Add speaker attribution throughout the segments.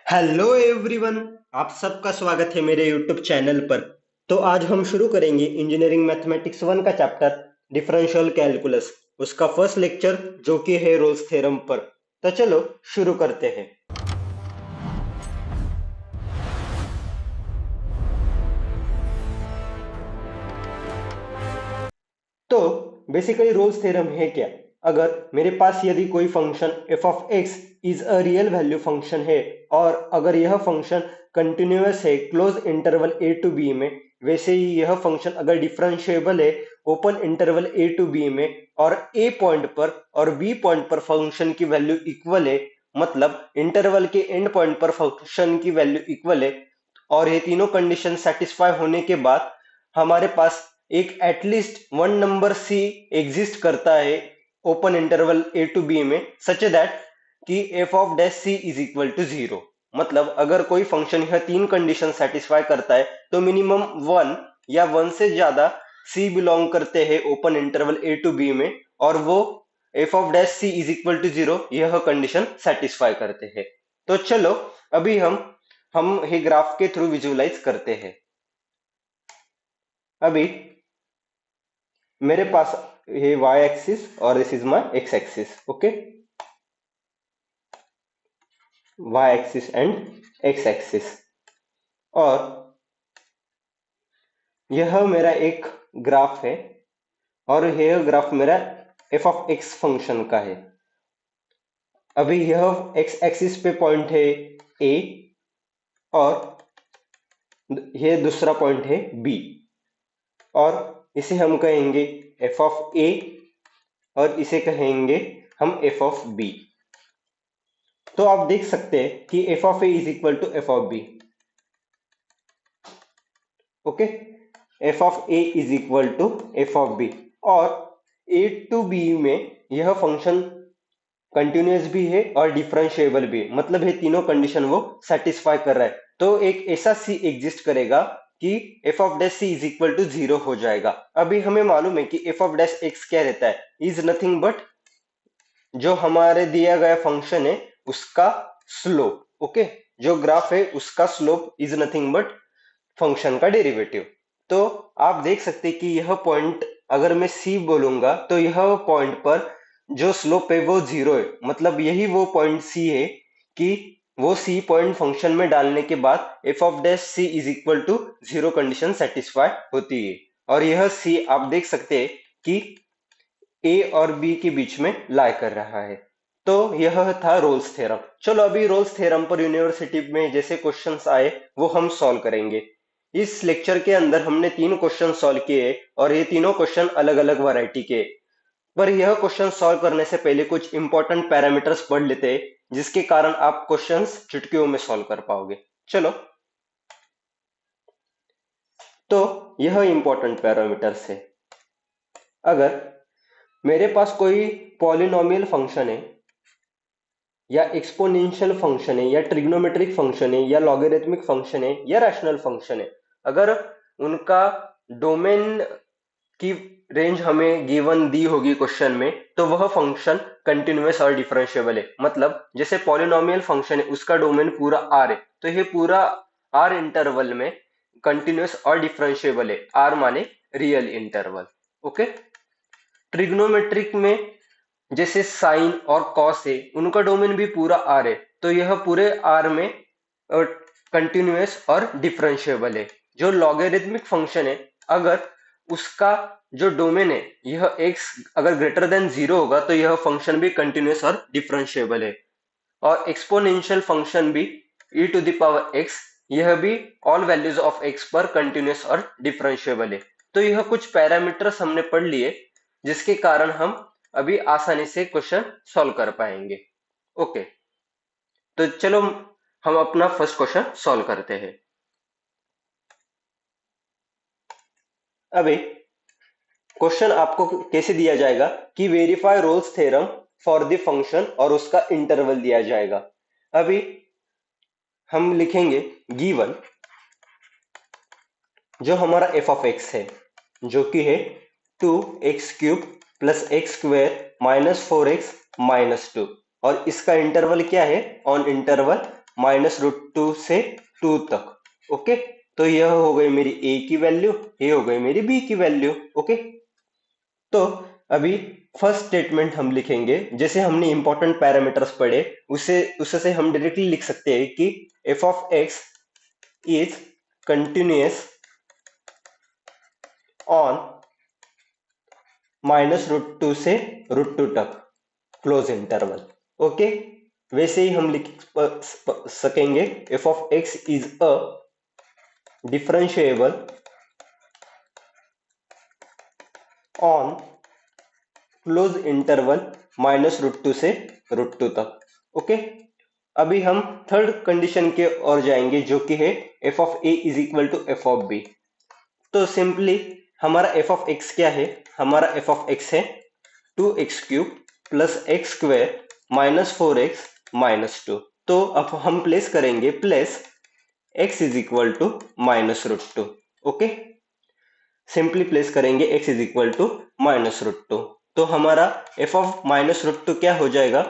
Speaker 1: Hello everyone. आप सबका स्वागत है मेरे यूट्यूब चैनल पर। तो आज हम शुरू करेंगे इंजीनियरिंग मैथमेटिक्स 1 का चैप्टर डिफरेंशियल कैलकुलस, उसका फर्स्ट लेक्चर जो कि है रोल्स थ्योरम पर। तो चलो शुरू करते हैं। तो बेसिकली रोल्स थ्योरम है क्या? अगर मेरे पास यदि कोई function f of x is a real value function है और अगर यह फंक्शन कंटिन्यूअस है close interval a to b में, वैसे ही यह फंक्शन अगर डिफरेंशिएबल है open interval a to b में और a पॉइंट पर और b पॉइंट पर फंक्शन की वैल्यू इक्वल है, मतलब इंटरवल के एंड पॉइंट पर फंक्शन की वैल्यू इक्वल है और ये तीनों कंडीशन सेटिस्फाई होने के बाद हमारे पास एक at least one number c exist करता है open interval a to b में, सच दैट कि f of dash c is equal to zero. मतलब अगर कोई फंक्शन यह तीन कंडीशन सेटिस्फाई करता है तो मिनिमम वन या वन से ज्यादा सी बिलोंग करते हैं open interval a to b में और वो f of dash c is equal to zero यह कंडीशन सेटिस्फाई करते हैं। तो चलो अभी हम ये ग्राफ के थ्रू विजुअलाइज करते हैं। अभी मेरे पास ये y एक्सिस और this is my x axis, okay, y axis and x axis. और यह मेरा एक ग्राफ है और यह ग्राफ मेरा f ऑफ x फंक्शन का है। अभी यह x एक्सिस पे पॉइंट है a और यह दूसरा पॉइंट है b और इसे हम कहेंगे f ऑफ a और इसे कहेंगे हम f ऑफ b। तो आप देख सकते हैं कि f of a is equal to f of b, okay. f of a is equal to f of b और a टू b में यह फंक्शन कंटिन्यूअस भी है और डिफरेंशिएबल भी है, मतलब ये तीनों कंडीशन वो सेटिस्फाई कर रहा है। तो एक ऐसा c एग्जिस्ट करेगा कि f of dash c is equal to zero हो जाएगा। अभी हमें मालूम है कि f ऑफ डैश x क्या रहता है, इज नथिंग बट जो हमारे दिया गया फंक्शन है उसका स्लोप, ओके। जो ग्राफ है उसका slope is nothing but function का डेरिवेटिव। तो आप देख सकते हैं कि यह पॉइंट अगर मैं सी बोलूंगा तो यह पॉइंट पर जो स्लोप है वो जीरो है, मतलब यही वो पॉइंट सी है कि वो सी पॉइंट फंक्शन में डालने के बाद f of dash c is equal to zero condition satisfy होती है। और यह सी आप देख सकते हैं कि ए और बी के बीच में लाई कर रहा है। तो यह था रोल्स थ्योरम। चलो अभी रोल्स थ्योरम पर यूनिवर्सिटी में जैसे क्वेश्चंस आए वो हम सॉल्व करेंगे। इस लेक्चर के अंदर हमने तीन क्वेश्चन सॉल्व किए और ये तीनों क्वेश्चन अलग अलग वैरायटी के। पर यह क्वेश्चन सॉल्व करने से पहले कुछ इंपॉर्टेंट पैरामीटर्स पढ़ लेते हैं जिसके कारण आप क्वेश्चंस चुटकियों में सॉल्व कर पाओगे। चलो, तो यह इंपॉर्टेंट पैरामीटर्स है। अगर मेरे पास कोई पॉलिनोमियल फंक्शन है या एक्सपोनेंशियल फंक्शन है या ट्रिग्नोमेट्रिक फंक्शन है या लॉगरिथमिक फंक्शन है या रैशनल फंक्शन है, अगर उनका डोमेन की रेंज हमें गिवन दी होगी क्वेश्चन में, तो वह फंक्शन कंटिन्यूअस और डिफरेंशिएबल है। मतलब जैसे पॉलिनोमियल फंक्शन है उसका डोमेन पूरा आर है तो ये पूरा आर इंटरवल में कंटिन्यूअस और डिफरेंशिएबल है, आर माने रियल इंटरवल, ओके। ट्रिग्नोमेट्रिक में जैसे साइन और कॉस है उनका डोमेन भी पूरा आर है तो यह पूरे आर में कंटिन्यूअस और डिफरेंशिएबल है। जो लॉगरिथमिक फंक्शन है अगर उसका जो डोमेन है यह x अगर ग्रेटर देन जीरो होगा तो यह फंक्शन भी कंटिन्यूअस और डिफरेंशिएबल है। और एक्सपोनेंशियल फंक्शन भी e to the power x, यह भी ऑल वैल्यूज ऑफ x पर कंटिन्यूअस और डिफरेंशिएबल है। तो यह कुछ पैरामीटर्स हमने पढ़ लिए जिसके कारण हम अभी आसानी से क्वेश्चन सॉल्व कर पाएंगे, ओके। तो चलो हम अपना फर्स्ट क्वेश्चन सॉल्व करते हैं। अभी क्वेश्चन आपको कैसे दिया जाएगा कि verify Rolle's theorem for the function और उसका इंटरवल दिया जाएगा। अभी हम लिखेंगे गिवन जो हमारा एफ ऑफ एक्स है जो कि है 2x³ plus x square minus 4x minus 2 और इसका इंटरवल क्या है, ऑन इंटरवल -√2 से 2 तक। ओके, तो यह हो गई मेरी ए की वैल्यू, ये हो गई मेरी बी की वैल्यू। ओके, तो अभी फर्स्ट स्टेटमेंट हम लिखेंगे, जैसे हमने इंपॉर्टेंट पैरामीटर्स पढ़े उससे उससे हम डायरेक्टली लिख सकते हैं कि f of x is continuous on -√2 से √2 तक क्लोज इंटरवल। ओके, वैसे ही हम लिख सकेंगे f of x is a differentiable on close interval -√2 से √2 तक। ओके, अभी हम थर्ड कंडीशन के ओर जाएंगे जो कि है f of a is equal to f of b। तो सिंपली हमारा f ऑफ x क्या है? हमारा f ऑफ x है 2x³ plus x square -4x -2। तो अब हम प्लेस करेंगे place x is equal to -√2। Okay, simply place करेंगे x इज इक्वल टू -√2। तो हमारा f ऑफ -√2 क्या हो जाएगा?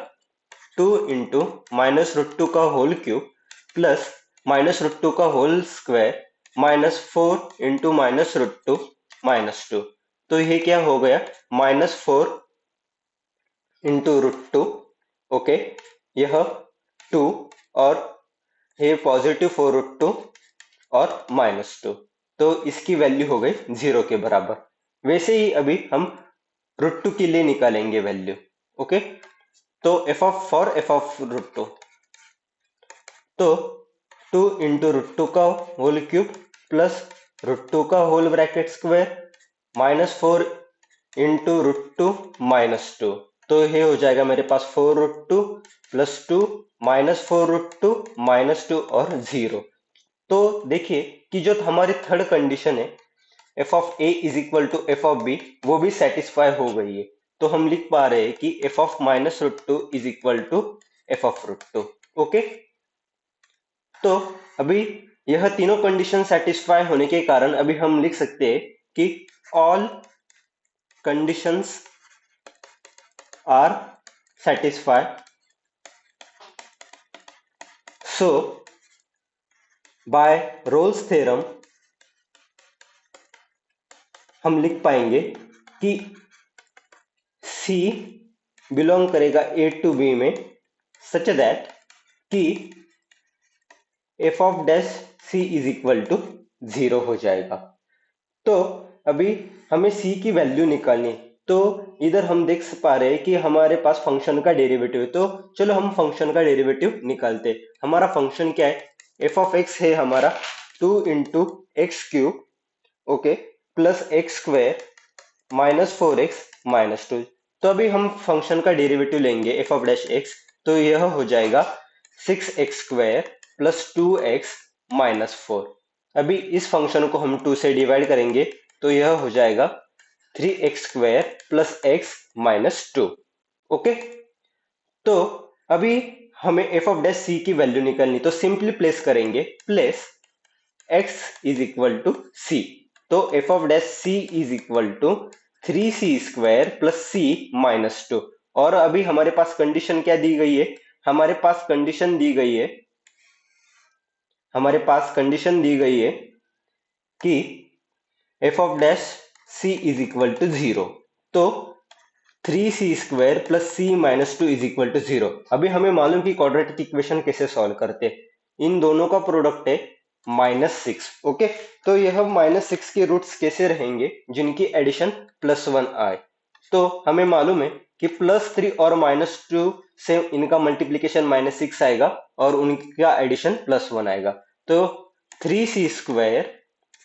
Speaker 1: 2 इंटू -√2 का होल क्यूब प्लस -√2 का होल स्क्वायर -4 इंटू -√2 -2। तो ये क्या हो गया? -4 इंटू √2। ओके, यह 2 और ये पॉजिटिव 4√2 और -2। तो इसकी वैल्यू हो गई 0 के बराबर। वैसे ही अभी हम √2 के लिए निकालेंगे वैल्यू। ओके, तो फॉर f ऑफ √2, तो 2 इंटू √2 का होल क्यूब प्लस √2 का होल ब्रैकेट स्क्वायर -4 इंटू √2 -2। तो ये हो जाएगा मेरे पास 4√2 प्लस 2 -4√2 -2 और 0। तो देखिए कि जो हमारी थर्ड कंडीशन है f of a is equal to f of b, वो भी सेटिस्फाई हो गई है। तो हम लिख पा रहे हैं कि f of -√2 is equal to f of √2। Okay, तो अभी यह तीनों कंडीशन सेटिस्फाई होने के कारण अभी हम लिख सकते हैं कि all conditions are satisfy, so by Rolle's theorem हम लिख पाएंगे कि C बिलोंग करेगा A टू B में सच दैट कि f of dash C is equal to 0 हो जाएगा। तो अभी हमें C की वैल्यू निकालनी, तो इधर हम देख पा रहे हैं कि हमारे पास फंक्शन का डेरिवेटिव है। तो चलो हम फंक्शन का डेरिवेटिव निकालते हैं। हमारा फंक्शन क्या है? f ऑफ x है हमारा 2 into x³, okay, plus x square -4x -2। तो अभी हम फंक्शन का डेरिवेटिव लेंगे f ऑफ डैश x, तो यह हो जाएगा 6x² प्लस 2x -4। अभी इस फंक्शन को हम 2 से डिवाइड करेंगे तो यह हो जाएगा 3x² प्लस x -2। ओके, तो अभी हमें f ऑफ डैश c की वैल्यू निकालनी, तो सिंपली प्लेस करेंगे place x is equal to c। तो f of dash c is equal to 3c² plus c -2। और अभी हमारे पास कंडीशन क्या दी गई है? हमारे पास कंडीशन दी गई है, हमारे पास कंडीशन दी गई है कि f of dash c is equal to 0। तो 3c² plus c -2 is equal to 0। अभी हमें मालूम कि क्वाड्रेटिक इक्वेशन कैसे सॉल्व करते हैं। इन दोनों का प्रोडक्ट है -6। ओके, तो यह -6 के रूट्स कैसे रहेंगे जिनकी एडिशन +1 आए? तो हमें मालूम है कि +3 और -2 से इनका मल्टीप्लीकेशन -6 आएगा और उनका एडिशन +1 आएगा। तो 3c²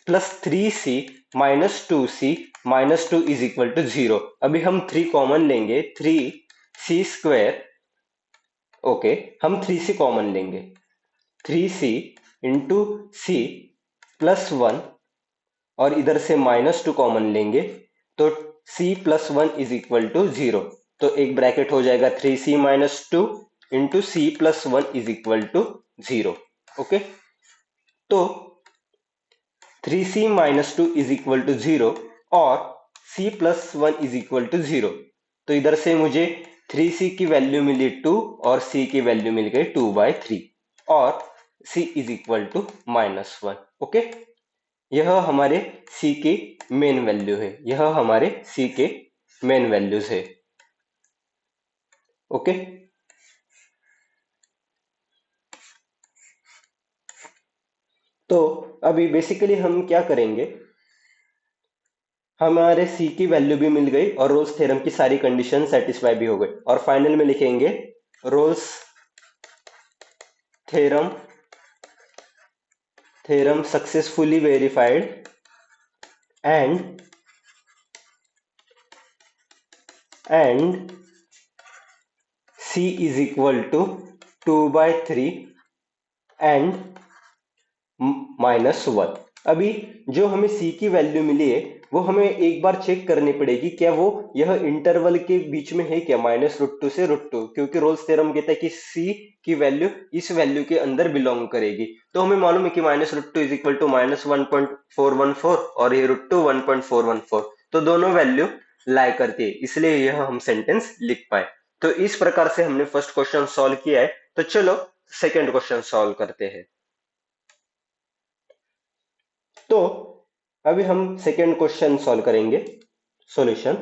Speaker 1: plus 3c -2c -2 is equal to 0। अभी हम 3 कॉमन लेंगे, 3c², ओके, हम 3c कॉमन लेंगे, 3c इंटू सी प्लस 1 और इधर से -2 कॉमन लेंगे तो c plus 1 is equal to 0। तो एक ब्रैकेट हो जाएगा 3c -2 into c plus 1 is equal to 0। Okay, तो 3c -2 इज इक्वल टू 0 और c plus 1 is equal to 0। तो इधर से मुझे 3c की वैल्यू मिली 2 और c की वैल्यू मिल गई 2/3। और c is equal to -1। Okay, यह हमारे c के मेन वैल्यू है, यह हमारे c के मेन वैल्यूज है। ओके, तो अभी बेसिकली हम क्या करेंगे, हमारे c की वैल्यू भी मिल गई और रोल्स थ्योरम की सारी कंडीशन सेटिस्फाई भी हो गई, और फाइनल में लिखेंगे Rolle's theorem successfully verified and c is equal to 2/3 and -1। अभी जो हमें c की वैल्यू मिली है वो हमें एक बार चेक करनी पड़ेगी, क्या वो यह इंटरवल के बीच में है क्या, -√2 से √2, क्योंकि रोल्स थ्योरम कहता है कि c की वैल्यू इस वैल्यू के अंदर बिलोंग करेगी। तो हमें मालूम है कि -√2 इज इक्वल टू -1.414 और ये √2 1.414, तो दोनों वैल्यू लाई करती है, इसलिए यह हम सेंटेंस लिख पाए। तो इस प्रकार से हमने फर्स्ट क्वेश्चन सॉल्व किया है। तो चलो सेकेंड क्वेश्चन सॉल्व करते हैं। तो अभी हम सेकेंड क्वेश्चन सॉल्व करेंगे। सॉल्यूशन,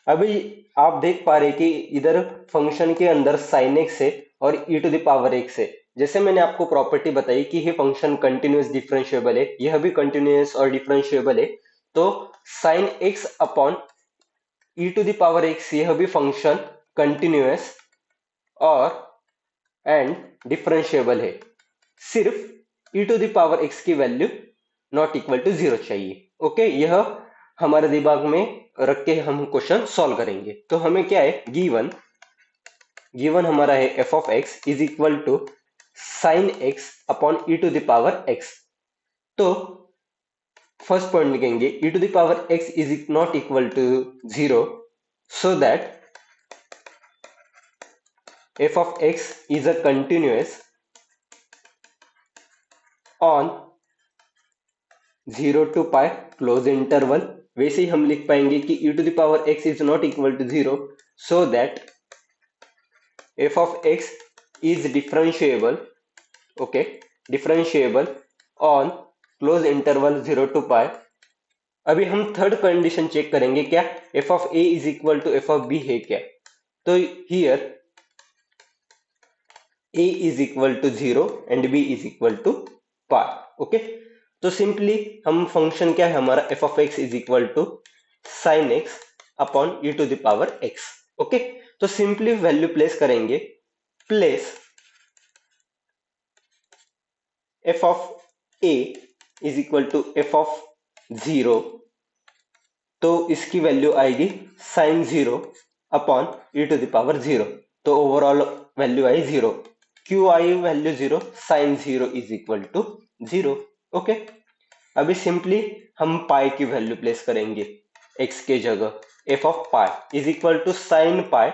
Speaker 1: अभी आप देख पा रहे कि इधर फंक्शन के अंदर sin x है और e⁻x है। जैसे मैंने आपको प्रॉपर्टी बताई कि ये फंक्शन कंटिन्यूअस डिफरेंशिएबल है, यह भी कंटिन्यूअस और डिफरेंशिएबल है, तो sin x अपॉन e⁻x यह भी फंक्शन कंटिन्यूअस और एंड डिफरेंशिएबल है। सिर्फ e⁻x की वैल्यू नॉट इक्वल टू 0 चाहिए। ओके, यह हमारे दिमाग में रख के हम क्वेश्चन सॉल्व करेंगे। तो हमें क्या है, गिवन हमारा है f of x is equal to sine x upon e⁻x। तो फर्स्ट पॉइंट लिखेंगे e⁻x is not equal to 0, so that f of x is a continuous on 0 to pi close interval. वैसे ही हम लिख पाएंगे कि e⁻x is not equal to 0, so that f of x is differentiable, okay, differentiable on close interval 0 to pi। अभी हम third condition check करेंगे, क्या f of a is equal to f of b है क्या। तो here a is equal to 0 and b is equal to pi। Okay, तो simply हम function क्या है हमारा, f of x is equal to sin x upon e⁻x। Okay, तो simply value place करेंगे, place f of a is equal to f of 0, तो इसकी value आएगी sin 0 अपॉन e⁻0, तो ओवरऑल वैल्यू आई 0। क्यों I value 0, sin 0 is equal to 0। Okay, अभी simply हम pi की वैल्यू प्लेस करेंगे x के जगह, f of pi is equal to sine pi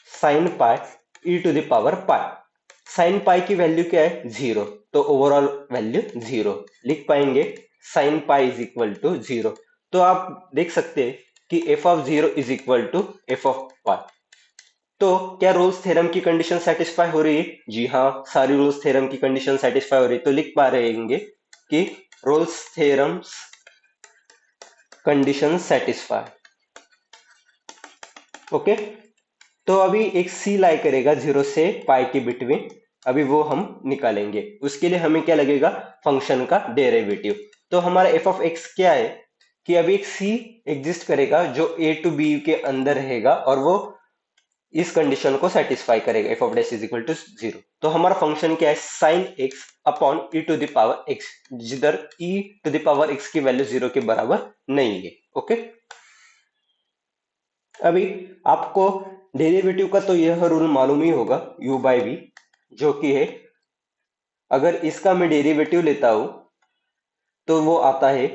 Speaker 1: e⁻पाई। साइन पाई की वैल्यू क्या है, 0, तो ओवरऑल वैल्यू 0 लिख पाएंगे, sine pi is equal to 0। तो आप देख सकते हैं कि f of 0 is equal to f of pi. तो क्या रोल्स थ्योरम की कंडीशन सेटिस्फाई हो रही है? जी हाँ, सारी रोल्स थ्योरम की कंडीशन सेटिस्फाई हो रही है। तो लिख पा रहेंगे कि Rolle's theorems condition satisfy. Okay, तो अभी एक सी लाई करेगा 0 से पाई के बिटवीन, अभी वो हम निकालेंगे। उसके लिए हमें क्या लगेगा, फंक्शन का डेरिवेटिव। तो हमारा f ऑफ x क्या है कि अभी एक c एग्जिस्ट करेगा जो a टू b के अंदर रहेगा और वो इस कंडीशन को सेटिस्फाई करेगा, f of dash is equal to 0। तो हमारा फंक्शन क्या है, साइन x अपॉन e⁻x, जिधर e⁻x की वैल्यू 0 के बराबर नहीं है। ओके, अभी आपको डेरिवेटिव का तो यह रूल मालूम ही होगा, u बाई वी, जो कि है अगर इसका मैं डेरिवेटिव लेता हूं तो वो आता है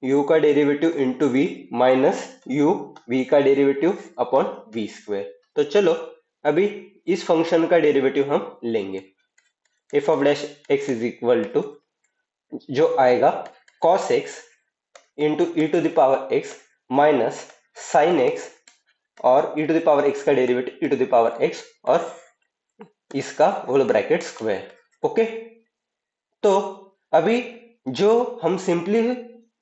Speaker 1: u का derivative into v minus u v का डेरिवेटिव अपॉन वी स्क्वायर। तो चलो अभी इस फंक्शन का डेरिवेटिव हम लेंगे, f of dash x is equal to जो आएगा cos x into e⁻x minus sine x और e⁻x का डेरिवेटिव e⁻x और इसका होल ब्रैकेट स्क्वायर। ओके, तो अभी जो हम सिंपली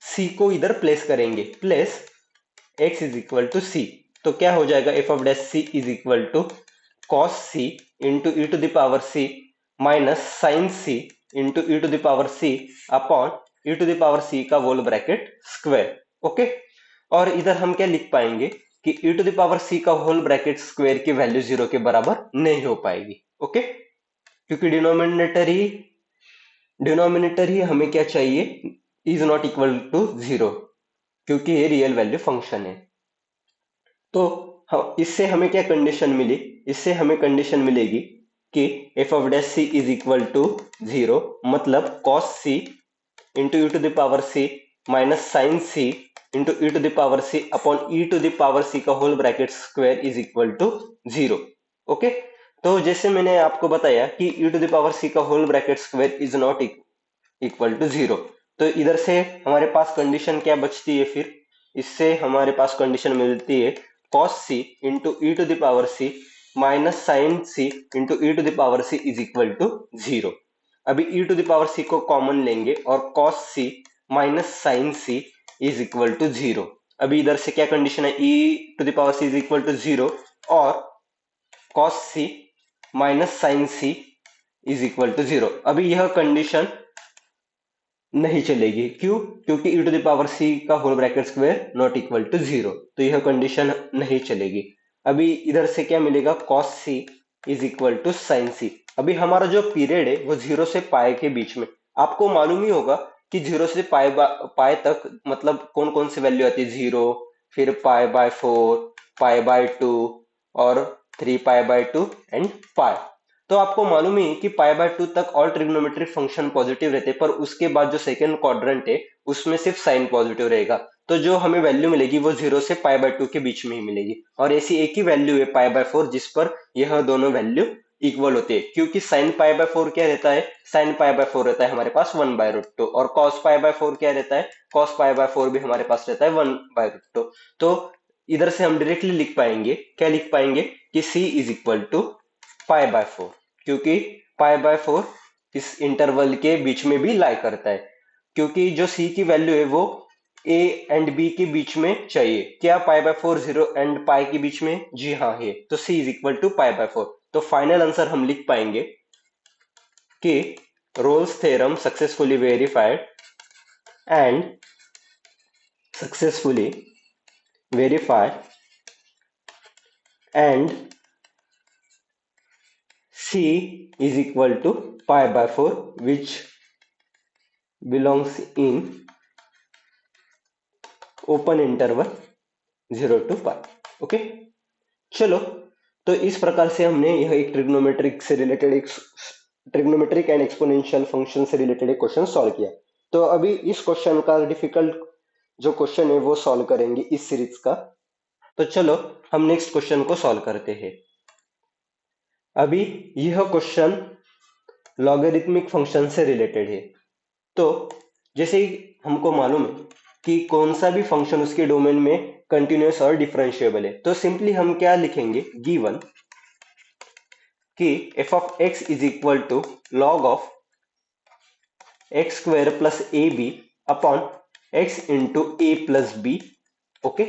Speaker 1: सी को इधर प्लेस करेंगे, place x is equal to c, तो क्या हो जाएगा, f of dash c is equal to cos c into e to the power c minus sine c into e to the power c upon e to the power c का whole bracket square. Okay, और इधर हम क्या लिख पाएंगे कि e to the power c का whole bracket square की वैल्यू 0 के बराबर नहीं हो पाएगी। ओके, क्योंकि डिनोमिनेटर ही हमें क्या चाहिए, इज नॉट इक्वल टू 0, क्योंकि ये रियल वैल्यू फंक्शन है। तो इससे हमें क्या कंडीशन मिली, इससे हमें कंडीशन मिलेगी कि f of dash c is equal to 0, मतलब cos c into e to the power c minus sine c into e to the power c upon e to the power c का whole bracket square is equal to 0। Okay, तो जैसे मैंने आपको बताया कि e to the power c का whole bracket square is not equal to 0, तो इधर से हमारे पास कंडीशन क्या बचती है, फिर इससे हमारे पास कंडीशन मिलती है cos c into e to the power c minus sine c into e to the power c is equal to 0। अभी e to the power c को कॉमन लेंगे और cos c minus sine c is equal to 0। अभी इधर से क्या condition है, e to the power c is equal to 0 और cos c minus sine c is equal to 0। अभी यह कंडीशन नहीं चलेगी, क्यों, क्योंकि e to the power c का whole bracket square not equal to 0, तो यह कंडीशन नहीं चलेगी। अभी इधर से क्या मिलेगा, cos c is equal to sine c. अभी हमारा जो पीरियड है वो 0 से पाए के बीच में, आपको मालूम ही होगा कि 0 से पाए तक मतलब कौन कौन सी वैल्यू आती है, 0, फिर π/4, π/2 और 3π/2 एंड पाई। तो आपको मालूम ही कि π/2 तक ऑल ट्रिग्नोमेट्रिक फंक्शन पॉजिटिव रहते हैं, पर उसके बाद जो सेकंड क्वाड्रेंट है उसमें सिर्फ साइन पॉजिटिव रहेगा। तो जो हमें वैल्यू मिलेगी वो 0 से π/2 के बीच में ही मिलेगी, और ऐसी एक ही वैल्यू है π/4 जिस पर यह दोनों वैल्यू इक्वल होते हैं, क्योंकि साइन π/4 क्या रहता है, साइन π/4 रहता है हमारे पास 1/√2, और cos π/4 क्या रहता है, cos π/4 भी हमारे पास रहता है 1/√2। तो इधर से हम डायरेक्टली लिख पाएंगे, क्या लिख पाएंगे कि c इज इक्वल टू π/4, क्योंकि π/4 इस इंटरवल के बीच में भी लाई करता है, क्योंकि जो c की वैल्यू है वो a एंड b के बीच में चाहिए। क्या π/4 0 एंड पाई के बीच में, जी हाँ है, तो c इज इक्वल टू π/4। तो फाइनल आंसर हम लिख पाएंगे कि Rolle's theorem successfully verified and successfully verified and c is equal to π/4 which belongs in open interval 0 to pi. Okay, चलो, तो इस प्रकार से हमने यह एक ट्रिग्नोमेट्रिक एंड एक्सपोनेंशियल फंक्शन से रिलेटेड एक क्वेश्चन सॉल्व किया। तो अभी इस क्वेश्चन का डिफिकल्ट जो क्वेश्चन है वो सॉल्व करेंगे इस सीरीज का। तो चलो हम नेक्स्ट क्वेश्चन को सॉल्व करते हैं। अभी यह क्वेश्चन लॉगरिथमिक फंक्शन से रिलेटेड है। तो जैसे ही हमको मालूम है कि कौन सा भी फंक्शन उसके डोमेन में कंटिन्यूअस और डिफरेंशिएबल है, तो सिंपली हम क्या लिखेंगे, गिवन कि f of x is equal to log of x square plus a b upon x into a plus b. Okay,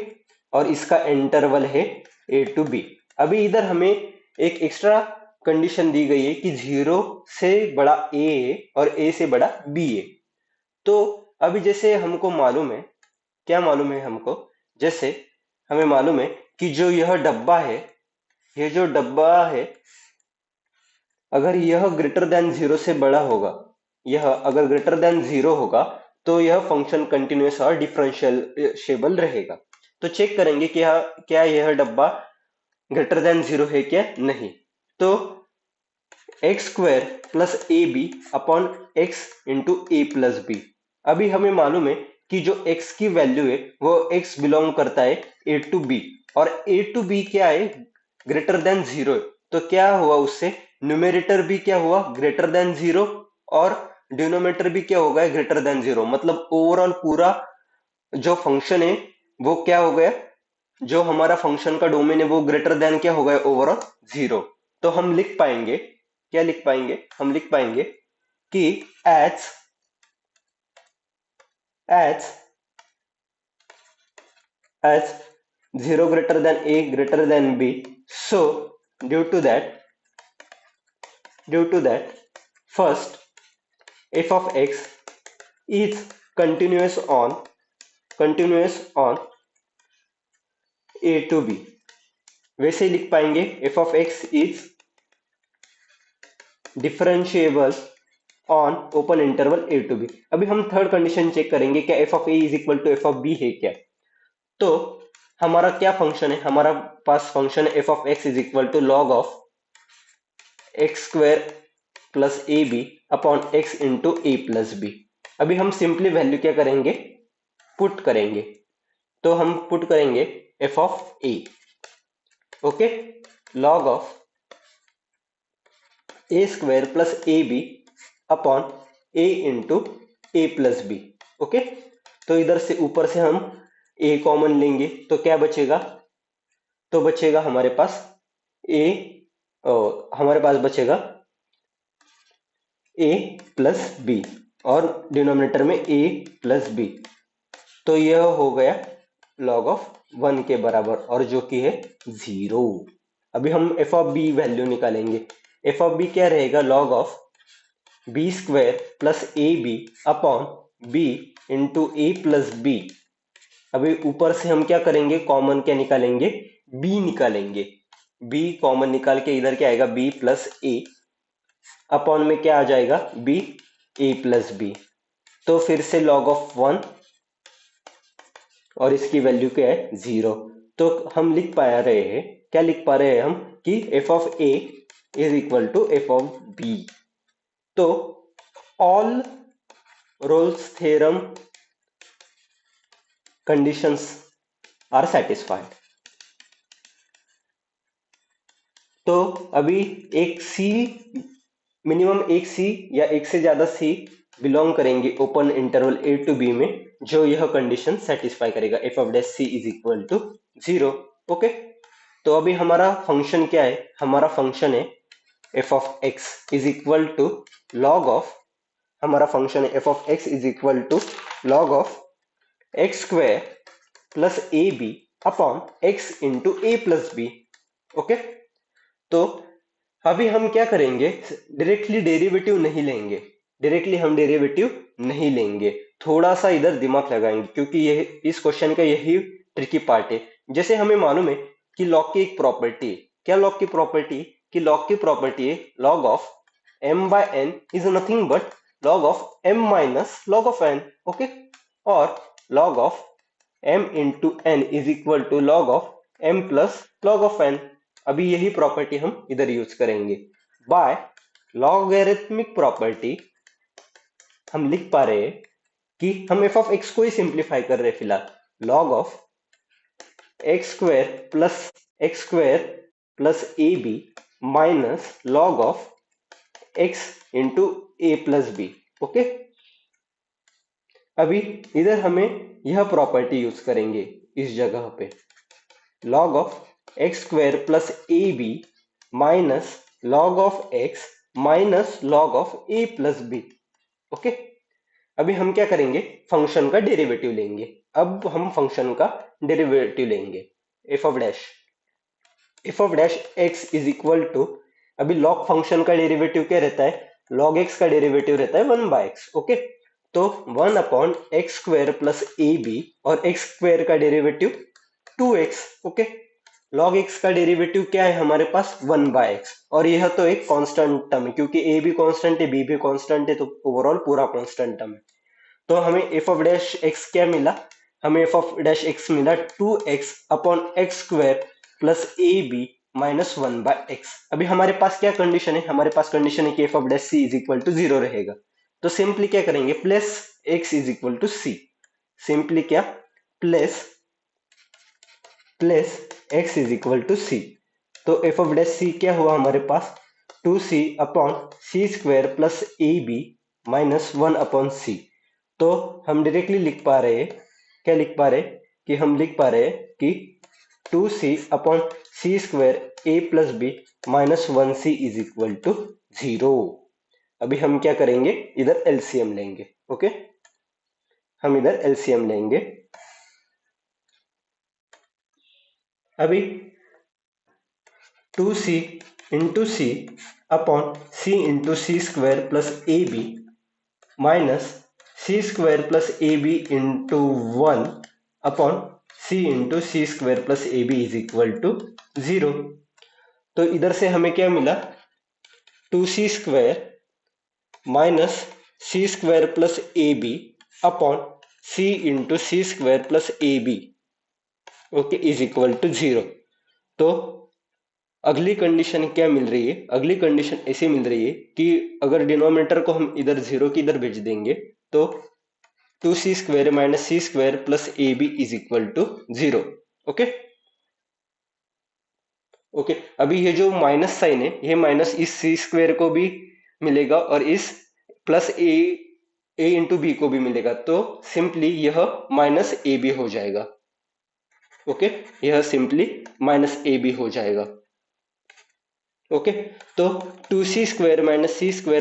Speaker 1: और इसका इंटरवल है ए टू बी। अभी इधर हमें एक एक्स्ट्रा कंडीशन दी गई है कि 0 से बड़ा a है और a से बड़ा b है। तो अभी जैसे हमको मालूम है, क्या मालूम है हमको, जैसे हमें मालूम है कि जो यह डब्बा है, ये जो डब्बा है, अगर यह ग्रेटर देन 0 से बड़ा होगा, यह अगर ग्रेटर देन 0 होगा तो यह फंक्शन कंटिन्यूअस और डिफरेंशिएबल रहेगा। तो चेक करेंगे कि क्या यह डब्बा ग्रेटर देन 0 है क्या, नहीं। तो x square plus a b upon x into a plus b. अभी हमें मालूम है कि जो x की वैल्यू है वो x बिलोंग करता है a टू b, और a टू b क्या है, ग्रेटर देन 0 है। तो क्या हुआ, उससे न्यूमेरेटर भी क्या हुआ, ग्रेटर देन 0, और डिनोमिनेटर भी क्या हो गया, ग्रेटर देन 0। मतलब ओवरऑल पूरा जो फंक्शन है वो क्या हो गया, जो हमारा फंक्शन का डोमेन है वो ग्रेटर देन क्या हो गया, ओवरऑल 0। तो हम लिख पाएंगे क्या लिख पाएंगे? हम लिख पाएंगे कि H H H 0 greater than a greater than b, so due to that first f of x is continuous on a to b। वैसे ही लिख पाएंगे f of x is differentiable on open interval a to b। अभी हम third condition check करेंगे क्या f of a is equal to f of b है क्या। तो हमारा क्या फंक्शन है? हमारा पास फंक्शन है f of x is equal to log of x square plus a b upon x into a plus b. अभी हम सिंपली वैल्यू क्या करेंगे? पुट करेंगे। तो हम पुट करेंगे f of a, okay, log of a square plus a b upon a into a plus b, okay. तो इधर से ऊपर से हम a कॉमन लेंगे तो क्या बचेगा? तो बचेगा हमारे पास a, हमारे पास बचेगा a प्लस बी और डिनोमिनेटर में a प्लस बी। तो यह हो गया log ऑफ 1 के बराबर और जो कि है 0। अभी हम f ऑफ b वैल्यू निकालेंगे। f ऑफ b क्या रहेगा? log of b square plus a b upon b into a plus b. अभी ऊपर से हम क्या करेंगे? कॉमन क्या निकालेंगे? b निकालेंगे। b कॉमन निकाल के इधर क्या आएगा? b प्लस ए अपॉन में क्या आ जाएगा? b a plus b. तो फिर से log ऑफ 1 और इसकी वैल्यू क्या है? 0। तो हम लिख पा रहे हैं, क्या लिख पा रहे हैं हम? कि f of a is equal to f of b। तो all Rolle's theorem conditions are satisfied. तो अभी एक सी, मिनिमम एक सी या एक से ज्यादा सी बिलोंग करेंगे open interval a to b में जो यह कंडीशन सेटिस्फाई करेगा f of dash c is equal to 0, okay. तो अभी हमारा फंक्शन क्या है? हमारा फंक्शन है f of x is equal to log of, हमारा फंक्शन है f of x is equal to log of x square plus a b upon x into a plus b, okay. तो अभी हम क्या करेंगे? डायरेक्टली डेरिवेटिव नहीं लेंगे, directly हम डेरिवेटिव नहीं लेंगे, थोड़ा सा इधर दिमाग लगाएंगे क्योंकि यह इस क्वेश्चन का यही ट्रिकी पार्ट है। जैसे हमें मालूम है कि लॉग की एक प्रॉपर्टी, क्या लॉग की प्रॉपर्टी? कि लॉग की प्रॉपर्टी है log of m by n is nothing but log of m minus log of n, okay. और log of m into n is equal to log of m plus log of n। अभी यही property हम इधर use करेंगे। Bye logarithmic property हम लिख पा रहे हैं कि हम एफ ऑफ एक्स को ही सिंप्लीफाई कर रहे हैं फिलहाल। Log of x square plus a b minus log of x into a plus b, okay. अभी इधर हमें यह प्रॉपर्टी यूज करेंगे इस जगह पे, log of x square plus a b minus log of x minus log of a plus b, okay. अभी हम क्या करेंगे? फंक्शन का डेरिवेटिव लेंगे। अब हम फंक्शन का डेरिवेटिव लेंगे f of dash x is equal to, अभी लॉग फंक्शन का डेरिवेटिव क्या रहता है? लॉग एक्स का डेरिवेटिव रहता है 1 बाय एक्स, ओके। तो 1 upon x square plus a b और एक्स स्क्वायर का derivative 2x, okay. log x का डेरिवेटिव क्या है हमारे पास? 1 बाय एक्स। और यह तो एक कांस्टेंट टर्म है क्योंकि a भी कांस्टेंट है b भी कांस्टेंट है, तो ओवरऑल पूरा कांस्टेंट टर्म है। तो हमें f ऑफ डैश x क्या मिला? हमें f ऑफ डैश x मिला 2x upon x square plus a b minus 1 by x. अभी हमारे पास क्या कंडीशन है? हमारे पास कंडीशन है कि f of dash c is equal to 0 रहेगा। तो सिंपली क्या करेंगे? Plus x is equal to c। Simply क्या? Plus x is equal to c। तो f ऑफ डैश c क्या हुआ हमारे पास? 2c upon c square plus a b minus 1 upon c। तो हम डायरेक्टली लिख पा रहे हैं, क्या लिख पा रहे हैं? कि हम लिख पा रहे हैं कि 2c upon c square a plus b minus 1c is equal to 0। अभी हम क्या करेंगे, इधर एलसीएम लेंगे। ओके, हम इधर एलसीएम लेंगे। अभी 2c into c upon c into c square plus a b minus c square plus a b into 1 upon c into c square plus a b is equal to 0। तो इधर से हमें क्या मिला, 2c square minus c square plus a b upon c into c square plus a b, okay, is equal to 0। तो अगली condition क्या मिल रही है, अगली कंडीशन ऐसी मिल रही है कि अगर डिनोमिनेटर को हम इधर 0 की इधर भेज देंगे तो 2c square minus c square plus a b is equal to 0। Okay okay, अभी ये जो माइनस साइन है, ये माइनस इस सी स्क्वायर को भी मिलेगा और इस प्लस ए इंटू बी को भी मिलेगा, तो सिंपली यह माइनस ए बी हो जाएगा। ओके, यह सिंपली माइनस ए बी हो जाएगा। ओके, तो 2c square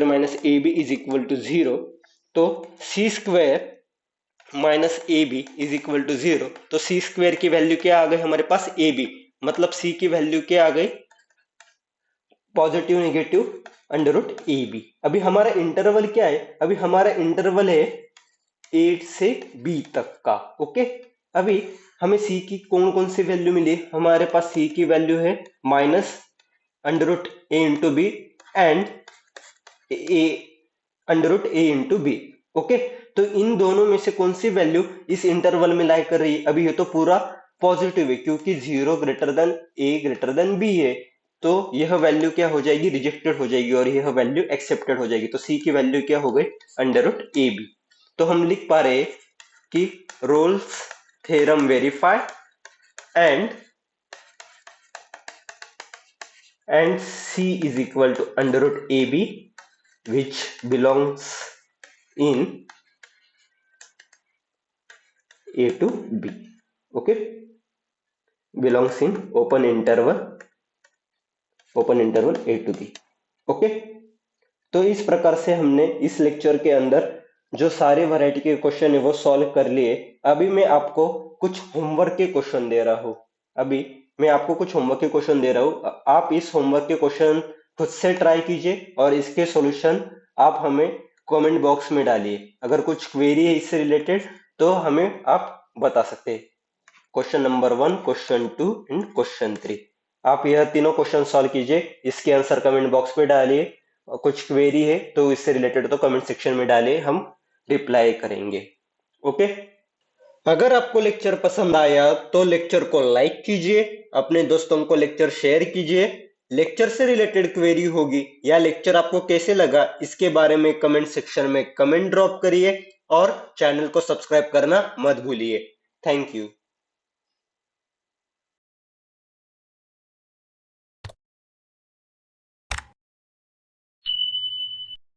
Speaker 1: minus a b is equal to 0। तो c square minus a b is equal to 0। तो सी स्क्वायर की वैल्यू क्या आ गई हमारे पास, ए बी, मतलब सी की वैल्यू क्या आ गई, positive negative under root a b. अभी हमारा इंटरवल क्या है, अभी हमारा इंटरवल है 8 से बी तक का। ओके, अभी हमें सी की कौन कौन सी वैल्यू मिली, हमारे पास सी की वैल्यू है minus under root A into B and A under root A into B. Okay, तो इन दोनों में से कौन सी वैल्यू इस इंटरवल में लाई कर रही है, अभी ये तो पूरा पॉजिटिव है क्योंकि 0 ग्रेटर देन ए ग्रेटर देन बी है, तो यह वैल्यू क्या हो जाएगी, रिजेक्टेड हो जाएगी और यह वैल्यू एक्सेप्टेड हो जाएगी। तो सी की वैल्यू क्या हो गई, अंडर रूट ए बी। तो हम लिख पा रहे हैं कि Rolle's theorem verify and C is equal to under root AB which belongs in A to B. Okay, belongs in open interval A to B. Okay, तो इस प्रकार से हमने इस लेक्चर के अंदर जो सारे वैरायटी के क्वेश्चन है वो सॉल्व कर लिए। अभी मैं आपको कुछ होमवर्क के क्वेश्चन दे रहा हूँ। आप इस होमवर्क के क्वेश्चन खुद से ट्राई कीजिए और इसके सॉल्यूशन आप हमें कमेंट बॉक्स में डालिए। अगर कुछ क्वेरी है इससे रिलेटेड तो हमें आप बता सकते हैं। Question number 1, question 2 and question 3, आप यह तीनों क्वेश्चन सॉल्व कीजिए, इसके आंसर कमेंट बॉक्स में डालिए। कुछ क्वेरी है तो इससे रिलेटेड तो कमेंट सेक्शन में डालिए, हम रिप्लाई करेंगे। ओके, अगर आपको लेक्चर पसंद आया तो लेक्चर को लाइक कीजिए, अपने दोस्तों को लेक्चर शेयर कीजिए। लेक्चर से रिलेटेड क्वेरी होगी या लेक्चर आपको कैसे लगा इसके बारे में कमेंट सेक्शन में कमेंट ड्रॉप करिए और चैनल को सब्सक्राइब करना मत भूलिए। Thank you.